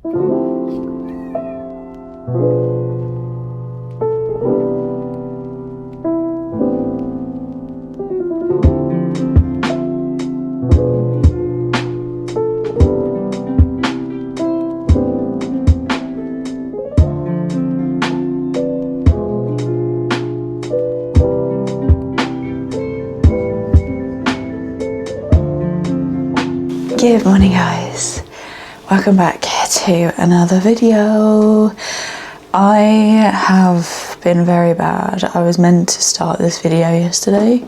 Good morning guys, welcome back to another video. I have been very bad. I was meant to start this video yesterday,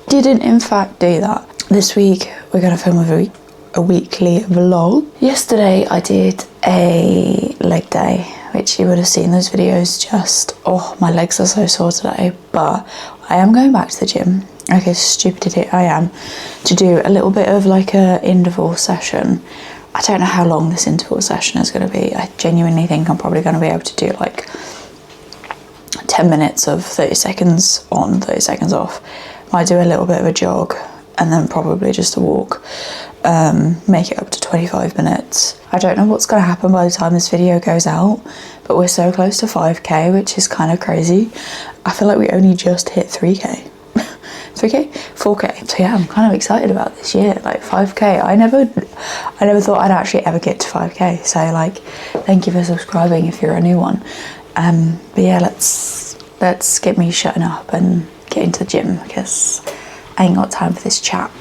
didn't in fact do that. This week we're going to film a weekly vlog. Yesterday I did a leg day, which you would have seen those videos. Just, oh, my legs are so sore today, but I am going back to the gym. Okay, stupid idiot I am, to do a little bit of like a interval session. I don't know how long this interval session is going to be. I genuinely think I'm probably going to be able to do like 10 minutes of 30 seconds on, 30 seconds off. I do a little bit of a jog and then probably just a walk, make it up to 25 minutes. I don't know what's going to happen by the time this video goes out, but we're so close to 5k, which is kind of crazy. I feel like we only just hit 3k. 3k? 4k. So yeah, I'm kind of excited about this year. Like 5k, I never thought I'd actually ever get to 5k. So like, thank you for subscribing if you're a new one. But yeah, let's get me shutting up and get into the gym, because I ain't got time for this chat.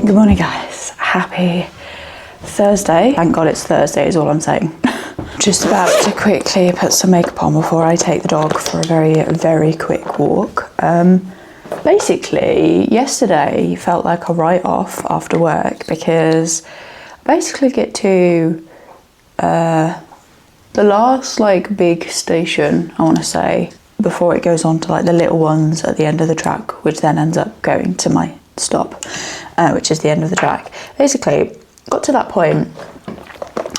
Good morning guys, happy Thursday. Thank God it's Thursday is all I'm saying. Just about to quickly put some makeup on before I take the dog for a very quick walk. Basically yesterday felt like a write-off after work, because I basically get to the last like big station, I want to say, before it goes on to like the little ones at the end of the track, which then ends up going to my stop, which is the end of the track. Basically got to that point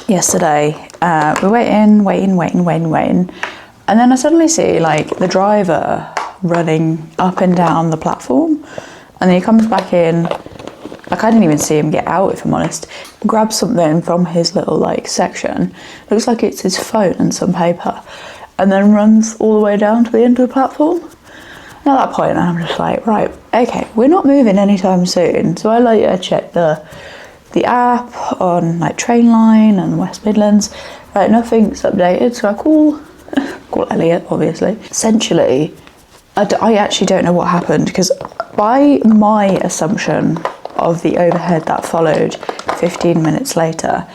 yesterday, we're waiting, and then I suddenly see like the driver running up and down the platform, and then he comes back in. Like, I didn't even see him get out, if I'm honest. Grabs something from his little like section, looks like it's his phone and some paper, and then runs all the way down to the end of the platform. And at that point I'm just like, right, okay, we're not moving anytime soon. So I like check the app on like Trainline and West Midlands. Right, nothing's updated, so I call Elliot, obviously. Essentially, I actually don't know what happened, because by my assumption of the overhead that followed 15 minutes later,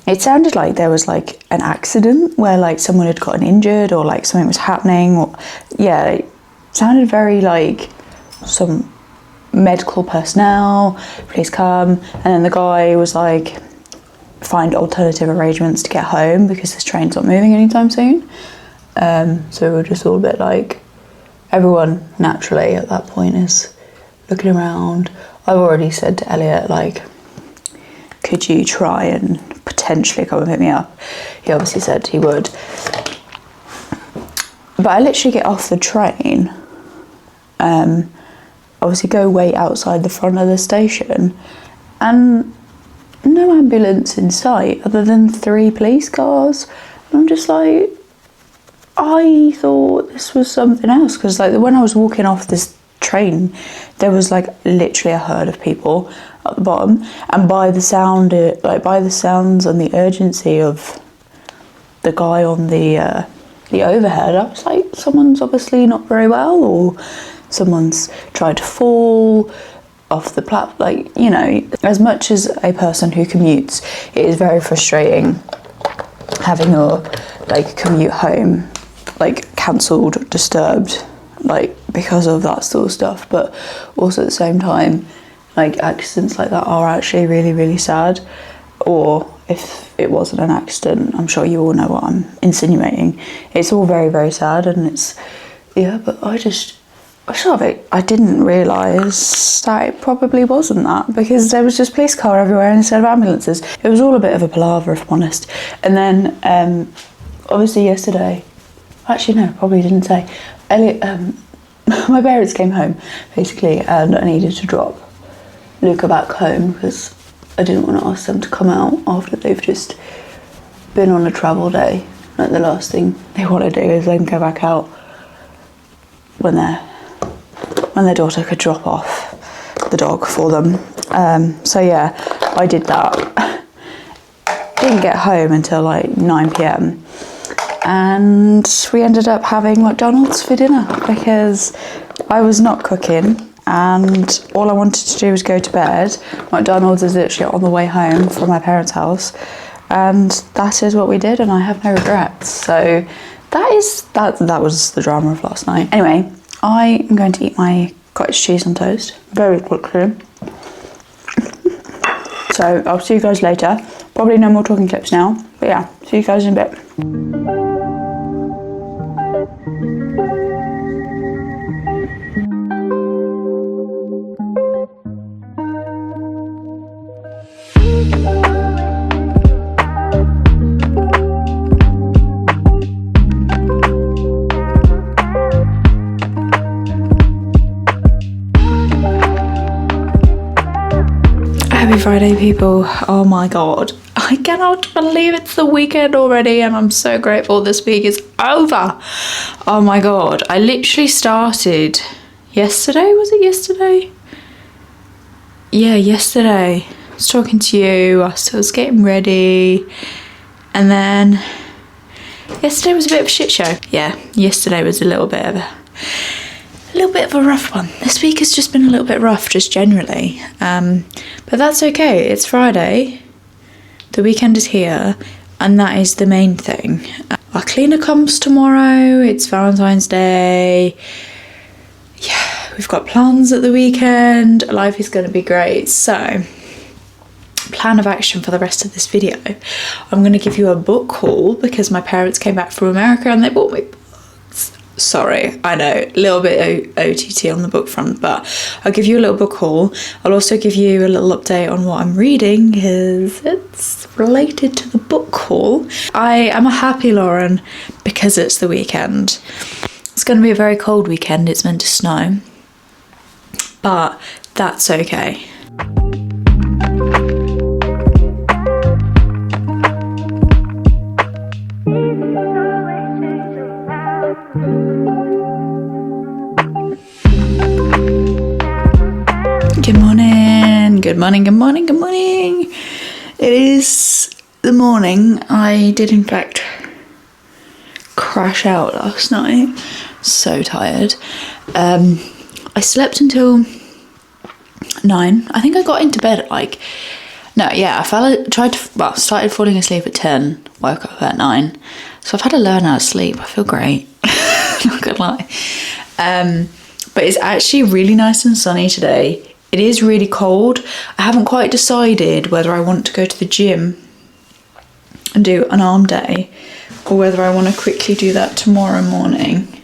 it sounded like there was like an accident where like someone had gotten injured, or like something was happening, or yeah, it sounded very like some medical personnel, please come. And then the guy was like, find alternative arrangements to get home because this train's not moving anytime soon. So we were just all a bit like, everyone naturally at that point is looking around. I've already said to Elliot, like, could you try and potentially come and pick me up? He obviously said he would. But I literally get off the train, obviously go wait outside the front of the station, and no ambulance in sight other than 3 police cars. And I'm just like, I thought this was something else, because like when I was walking off this train, there was like literally a herd of people at the bottom, and by the sounds and the urgency of the guy on the overhead, I was like, someone's obviously not very well, or someone's tried to fall off the platform. Like, you know, as much as a person who commutes, it is very frustrating having your like commute home like cancelled, disturbed, like because of that sort of stuff. But also at the same time, like accidents like that are actually really, really sad. Or if it wasn't an accident, I'm sure you all know what I'm insinuating. It's all very, very sad, and it's, yeah, but I didn't realise that it probably wasn't that, because there was just police car everywhere instead of ambulances. It was all a bit of a palaver, if I'm honest. And then, obviously yesterday, actually no, probably didn't say, Elliot, my parents came home, basically, and I needed to drop Luca back home, because I didn't want to ask them to come out after they've just been on a travel day. Like, the last thing they want to do is then go back out when their daughter could drop off the dog for them. So yeah, I did that. Didn't get home until like 9 p.m. and we ended up having McDonald's for dinner because I was not cooking and all I wanted to do was go to bed. McDonald's is literally on the way home from my parents' house, and that is what we did, and I have no regrets. So that was the drama of last night. Anyway, I am going to eat my cottage cheese on toast very quickly. So I'll see you guys later. Probably no more talking clips now, but yeah, see you guys in a bit. Happy Friday, people. Oh my god, I cannot believe it's the weekend already, and I'm so grateful this week is over. Oh my god, I literally started yesterday. Was it yesterday? Yeah, yesterday. I was talking to you, I was getting ready, and then yesterday was a bit of a shit show. Yeah, yesterday was a little bit of a rough one. This week has just been a little bit rough, just generally. But that's okay. It's Friday. The weekend is here, and that is the main thing. Our cleaner comes tomorrow. It's Valentine's Day. Yeah, we've got plans at the weekend. Life is going to be great. So, plan of action for the rest of this video. I'm going to give you a book haul because my parents came back from America and they bought me books. Sorry, I know, a little bit OTT on the book front, but I'll give you a little book haul. I'll also give you a little update on what I'm reading because it's related to the book haul. I am a happy Lauren because it's the weekend. It's going to be a very cold weekend. It's meant to snow, but that's okay. Good morning. It is the morning. I did in fact crash out last night. So tired. I slept until 9. I think I got into bed at started falling asleep at 10, woke up at 9. So I've had to learn how to sleep. I feel great. Not gonna lie. But it's actually really nice and sunny today. It is really cold. I haven't quite decided whether I want to go to the gym and do an arm day or whether I want to quickly do that tomorrow morning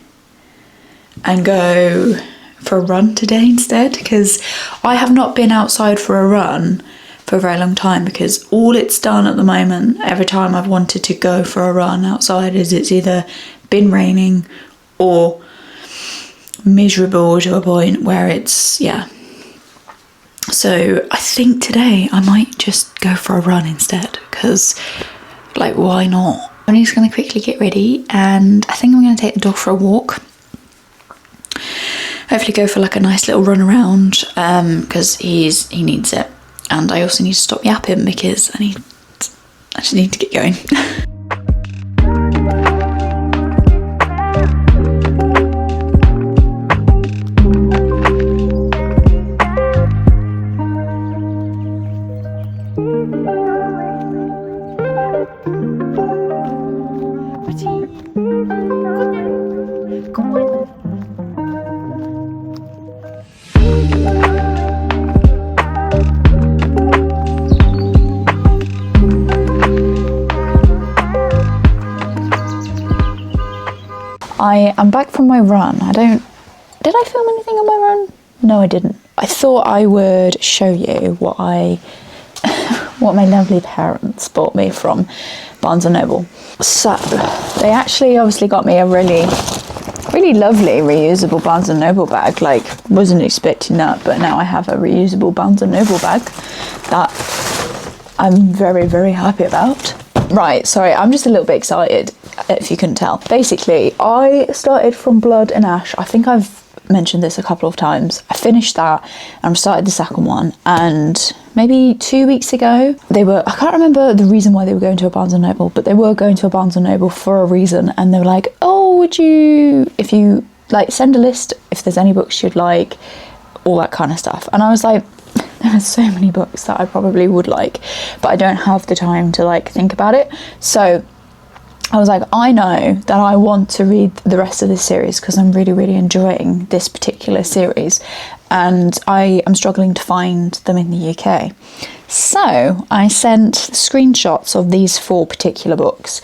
and go for a run today instead, because I have not been outside for a run for a very long time because all it's done at the moment, every time I've wanted to go for a run outside, is it's either been raining or miserable to a point where it's, yeah. So I think today I might just go for a run instead because, like, why not? I'm just going to quickly get ready and I think I'm going to take the dog for a walk. Hopefully go for like a nice little run around because he needs it. And I also need to stop yapping because I just need to get going. I am back from my run. Did I film anything on my run? No, I didn't. I thought I would show you what what my lovely parents bought me from Barnes & Noble. So, they actually obviously got me a really lovely reusable Barnes & Noble bag. Like, wasn't expecting that, but now I have a reusable Barnes & Noble bag that I'm very, very happy about. Right, sorry, I'm just a little bit excited, if you couldn't tell. Basically, I started from Blood and Ash. I think I've mentioned this a couple of times. I finished that and started the second one, and maybe 2 weeks ago, I can't remember the reason why they were going to a Barnes & Noble, but they were going to a Barnes & Noble for a reason, and they were like, oh, if you, like, send a list if there's any books you'd like, all that kind of stuff. And I was like, there are so many books that I probably would like, but I don't have the time to, like, think about it. So I was like, I know that I want to read the rest of this series because I'm really, really enjoying this particular series, and I am struggling to find them in the UK. So I sent screenshots of these 4 particular books.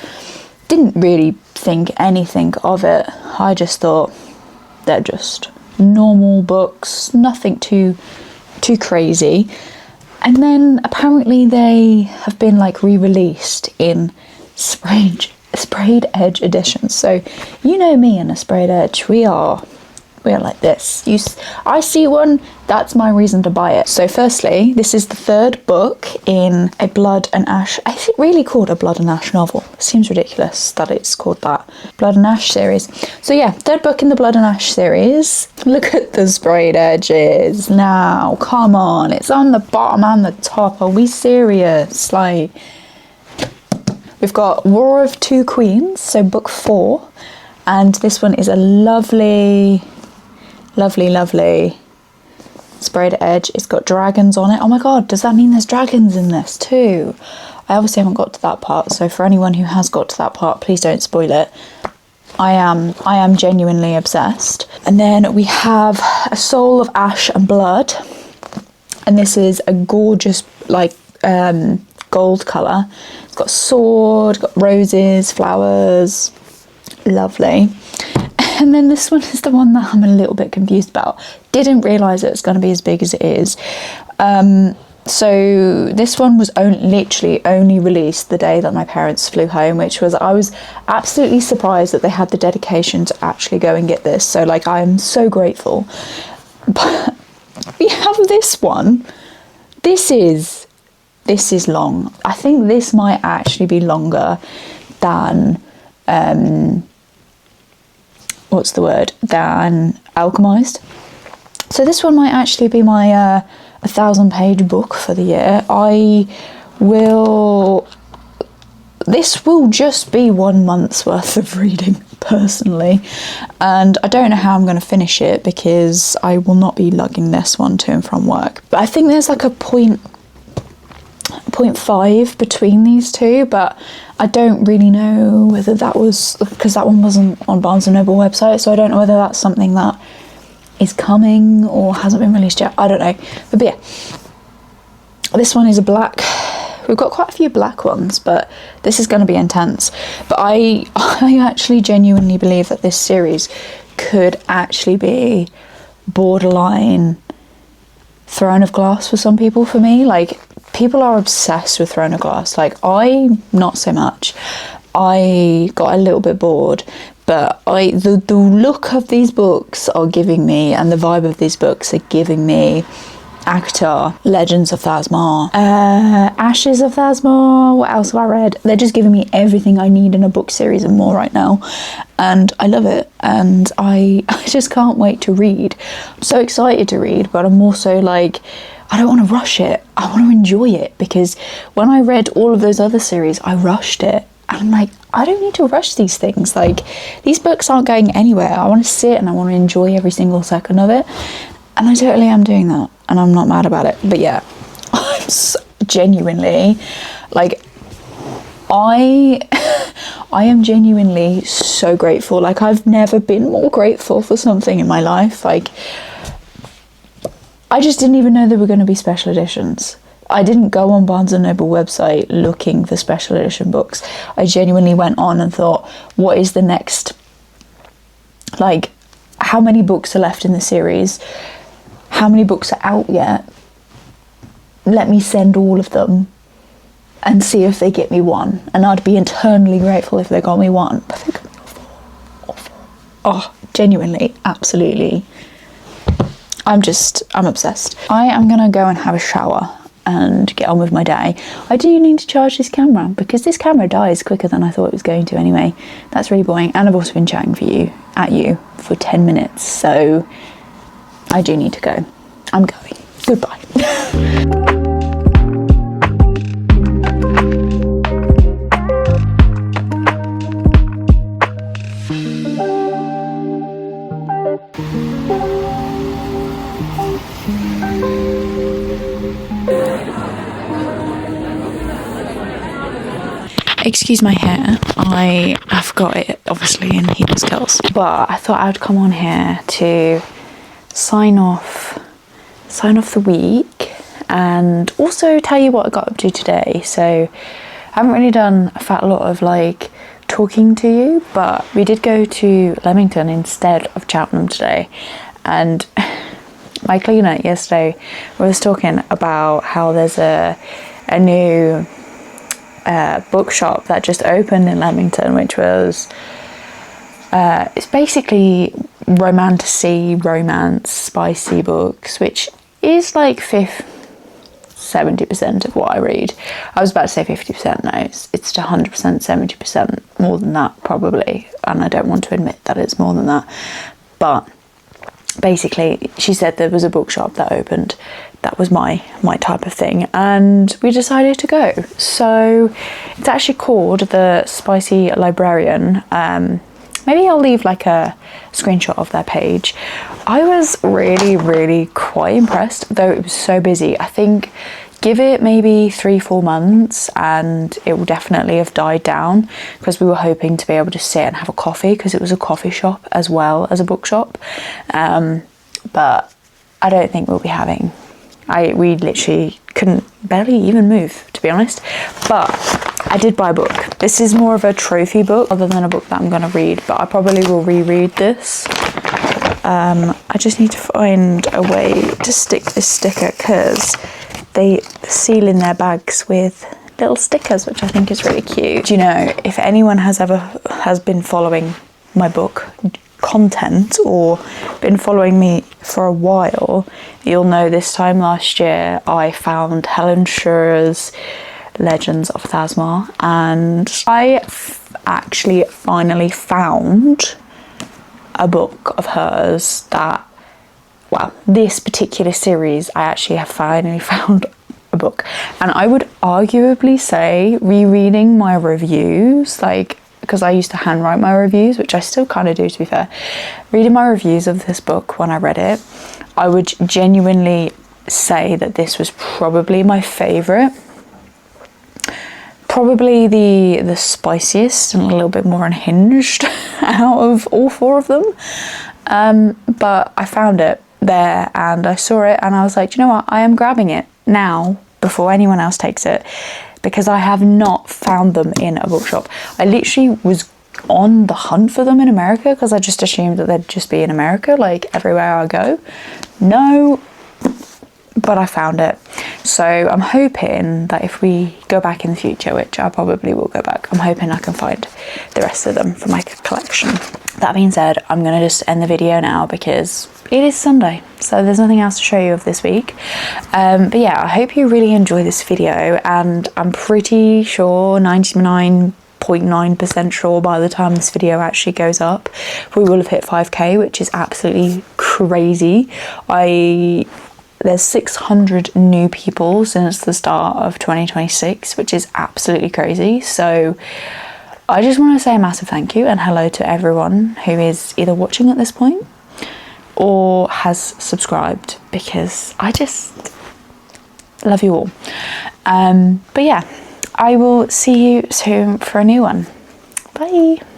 Didn't really think anything of it. I just thought they're just normal books, nothing too crazy. And then apparently they have been, like, re-released in sprayed edge editions. So you know me and a sprayed edge, we are like this. I see one, that's my reason to buy it. So firstly, this is the 3rd book in a Blood and Ash, is it really called a Blood and Ash novel? It seems ridiculous that it's called that. Blood and Ash series. So yeah, 3rd book in the Blood and Ash series. Look at the sprayed edges now, come on, it's on the bottom and the top, are we serious? Like, we've got War of Two Queens, so book 4, and this one is a lovely sprayed edge. It's got dragons on it. Oh my god, does that mean there's dragons in this too? I obviously haven't got to that part, so for anyone who has got to that part, please don't spoil it. I am genuinely obsessed. And then we have A Soul of Ash and Blood, and this is a gorgeous, like, gold colour. It's got a sword, got roses, flowers, lovely. And then this one is the one that I'm a little bit confused about. Didn't realise it was going to be as big as it is. So this one was literally only released the day that my parents flew home, I was absolutely surprised that they had the dedication to actually go and get this. So, like, I am so grateful. But we have this one. This is long. I think this might actually be longer than than Alchemized. So this one might actually be my 1,000-page book for the year. This will just be 1 month's worth of reading, personally, and I don't know how I'm going to finish it because I will not be lugging this one to and from work. But I think there's like a 0.5 between these two, but I don't really know whether that was because that one wasn't on Barnes & Noble website, so I don't know whether that's something that is coming or hasn't been released yet. I don't know. But yeah, this one is a black. We've got quite a few black ones, but this is going to be intense. But I actually genuinely believe that this series could actually be borderline Throne of Glass for some people. For me, like, people are obsessed with Throne of Glass. Like, I not so much. I got a little bit bored, but the look of these books are giving me, and the vibe of these books are giving me ACOTAR, Legends of Thasmar, Ashes of Thasmar, what else have I read? They're just giving me everything I need in a book series and more right now, and I love it, and I just can't wait to read. I'm so excited to read, but I'm also like, I don't want to rush it. I want to enjoy it, because when I read all of those other series, I rushed it. And I'm like, I don't need to rush these things. Like, these books aren't going anywhere. I want to sit and I want to enjoy every single second of it. And I totally am doing that. And I'm not mad about it. But yeah, I'm so genuinely, like, I am genuinely so grateful. Like, I've never been more grateful for something in my life. Like, I just didn't even know there were going to be special editions. I didn't go on Barnes & Noble website looking for special edition books. I genuinely went on and thought, what is the next, like, how many books are left in the series? How many books are out yet? Let me send all of them and see if they get me one. And I'd be eternally grateful if they got me one. But they got me all four. Oh, genuinely, absolutely. I'm obsessed. I am gonna go and have a shower and get on with my day. I do need to charge this camera because this camera dies quicker than I thought it was going to anyway. That's really boring. And I've also been chatting at you for 10 minutes. So I do need to go. I'm going. Goodbye. Excuse my hair, I have got it obviously in heels curls, but I thought I'd come on here to sign off the week and also tell you what I got up to today. So I haven't really done a fat lot of like talking to you, but we did go to Leamington instead of Cheltenham today, and my cleaner yesterday was talking about how there's a new bookshop that just opened in Leamington, which was it's basically romance, spicy books, which is like 70% of what I read. I was about to say 50%, no, it's 100%, 70%, more than that probably, and I don't want to admit that it's more than that. But basically she said there was a bookshop that opened that was my type of thing, and we decided to go. So it's actually called the Spicy Librarian. Maybe I'll leave like a screenshot of their page. I was really quite impressed, though it was so busy. I think give it maybe 3-4 months and it will definitely have died down, because we were hoping to be able to sit and have a coffee, because it was a coffee shop as well as a bookshop. But I don't think we'll be having, we literally couldn't barely even move, to be honest. But I did buy a book. This is more of a trophy book other than a book that I'm going to read, but I probably will reread this. I just need to find a way to stick this sticker, because they seal in their bags with little stickers, which I think is really cute. Do you know, if anyone has been following my book content or been following me for a while, you'll know this time last year I found Helen Shurer's Legends of Thasmar, and I actually finally found a book of hers that, well, this particular series, I actually have finally found a book. And I would arguably say rereading my reviews, like, because I used to handwrite my reviews, which I still kind of do, to be fair, reading my reviews of this book when I read it, I would genuinely say that this was probably my favourite. Probably the spiciest and a little bit more unhinged out of all 4 of them. But I found it there and I saw it and I was like, do you know what? I am grabbing it now before anyone else takes it, because I have not found them in a bookshop. I literally was on the hunt for them in America, because I just assumed that they'd just be in America, like everywhere I go. No, but I found it. So I'm hoping that if we go back in the future, which I probably will go back, I'm hoping I can find the rest of them for my collection. That being said, I'm going to just end the video now because it is Sunday, so there's nothing else to show you of this week. But yeah, I hope you really enjoy this video, and I'm pretty sure, 99.9% sure, by the time this video actually goes up, we will have hit 5k, which is absolutely crazy. There's 600 new people since the start of 2026, which is absolutely crazy. So I just want to say a massive thank you and hello to everyone who is either watching at this point or has subscribed, because I just love you all. But yeah, I will see you soon for a new one. Bye.